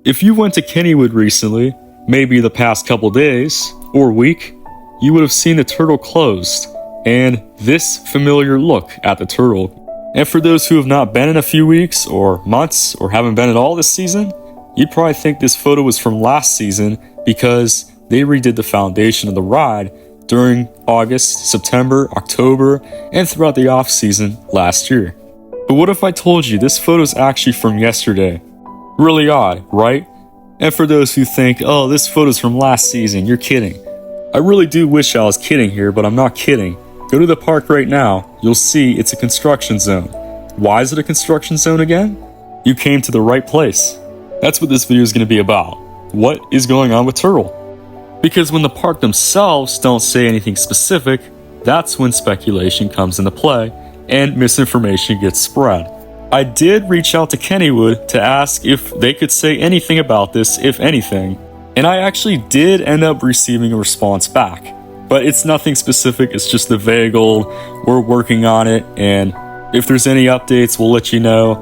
If you went to Kennywood recently, maybe the past couple days or week, you would have seen the turtle closed and this familiar look at the turtle. And for those who have not been in a few weeks or months or haven't been at all this season, you'd probably think this photo was from last season because they redid the foundation of the ride during August, September, October, and throughout the off season last year. But what if I told you this photo is actually from yesterday? Really odd, right? And for those who think, oh, this photo's from last season, you're kidding. I really do wish I was kidding here, but I'm not kidding. Go to the park right now, you'll see it's a construction zone. Why is it a construction zone again? You came to the right place. That's what this video is going to be about. What is going on with Turtle? Because when the park themselves don't say anything specific, that's when speculation comes into play and misinformation gets spread. I did reach out to Kennywood to ask if they could say anything about this, if anything, and I actually did end up receiving a response back. But it's nothing specific, it's just the vague old, we're working on it, and if there's any updates, we'll let you know.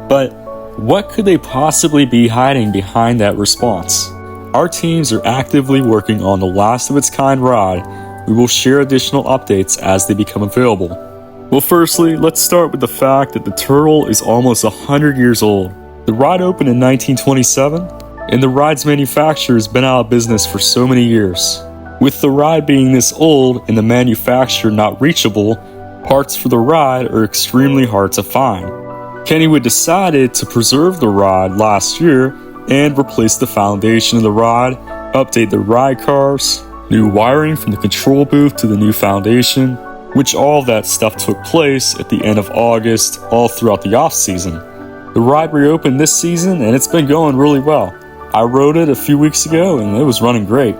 But what could they possibly be hiding behind that response? Our teams are actively working on the last of its kind ride. We will share additional updates as they become available. Well, firstly, let's start with the fact that the turtle is almost 100 years old. The ride opened in 1927, and the ride's manufacturer has been out of business for so many years. With the ride being this old and the manufacturer not reachable, parts for the ride are extremely hard to find. Kennywood decided to preserve the ride last year and replace the foundation of the ride, update the ride cars, new wiring from the control booth to the new foundation, which all of that stuff took place at the end of August, all throughout the off-season. The ride reopened this season and it's been going really well. I rode it a few weeks ago and it was running great.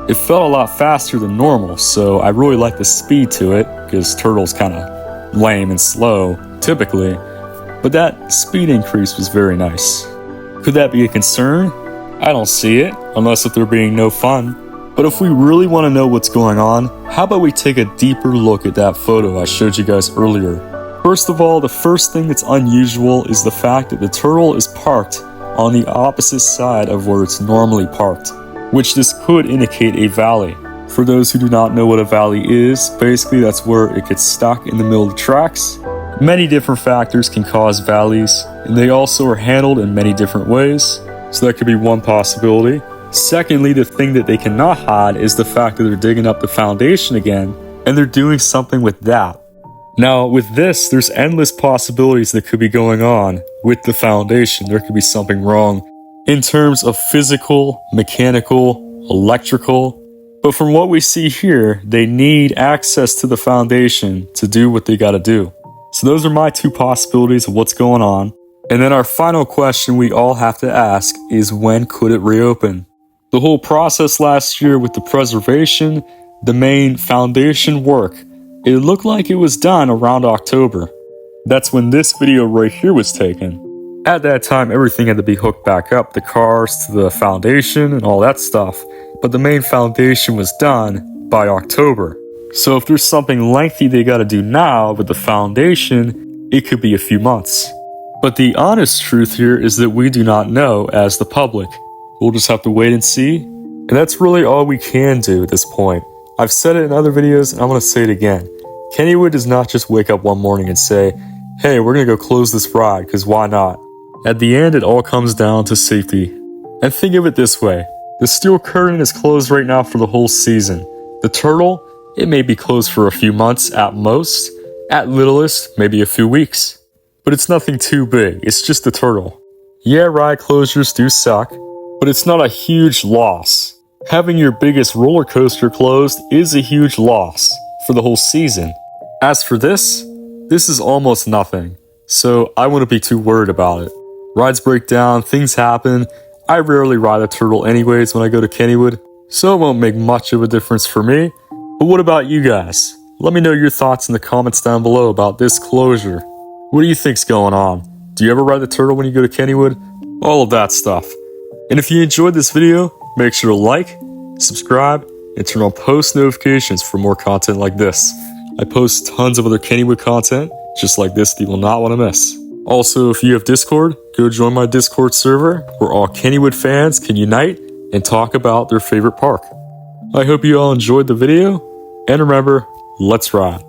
It felt a lot faster than normal, so I really like the speed to it, because Turtle's kind of lame and slow, typically, but that speed increase was very nice. Could that be a concern? I don't see it, unless if there being no fun. But if we really want to know what's going on, how about we take a deeper look at that photo I showed you guys earlier. First of all, the first thing that's unusual is the fact that the turtle is parked on the opposite side of where it's normally parked, which this could indicate a valley. For those who do not know what a valley is, basically that's where it gets stuck in the middle of the tracks. Many different factors can cause valleys, and they also are handled in many different ways, so that could be one possibility. Secondly, the thing that they cannot hide is the fact that they're digging up the foundation again, and they're doing something with that. Now, with this, there's endless possibilities that could be going on with the foundation. There could be something wrong in terms of physical, mechanical, electrical. But from what we see here, they need access to the foundation to do what they gotta do. So those are my two possibilities of what's going on. And then our final question we all have to ask is, when could it reopen? The whole process last year with the preservation, the main foundation work, it looked like it was done around October. That's when this video right here was taken. At that time, everything had to be hooked back up, the cars to the foundation and all that stuff. But the main foundation was done by October. So if there's something lengthy they gotta do now with the foundation, it could be a few months. But the honest truth here is that we do not know as the public. We'll just have to wait and see. And that's really all we can do at this point. I've said it in other videos and I'm gonna say it again. Kennywood does not just wake up one morning and say, hey, we're gonna go close this ride, because why not? At the end, it all comes down to safety. And think of it this way. The steel curtain is closed right now for the whole season. The turtle, it may be closed for a few months at most. At littlest, maybe a few weeks. But it's nothing too big. It's just the turtle. Yeah, ride closures do suck, but it's not a huge loss. Having your biggest roller coaster closed is a huge loss for the whole season. As for this is almost nothing, so I wouldn't be too worried about it. Rides break down, things happen. I rarely ride a turtle anyways when I go to Kennywood, so it won't make much of a difference for me. But what about you guys? Let me know your thoughts in the comments down below about this closure. What do you think's going on? Do you ever ride the turtle when you go to Kennywood? All of that stuff. And if you enjoyed this video, make sure to like, subscribe, and turn on post notifications for more content like this. I post tons of other Kennywood content, just like this, that you will not want to miss. Also, if you have Discord, go join my Discord server where all Kennywood fans can unite and talk about their favorite park. I hope you all enjoyed the video, and remember, let's ride.